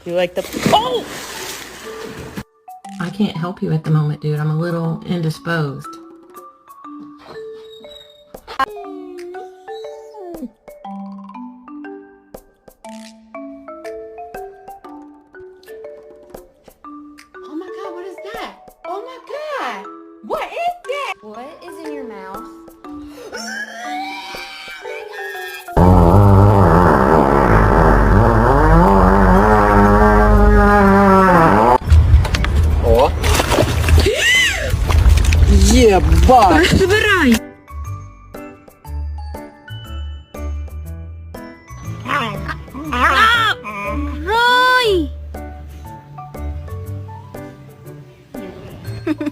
You like the... Oh! I can't help you at the moment, dude. I'm a little indisposed. Oh my God, what is that? Oh my God! What is that? What is in your mouth? Єбать! Забирай!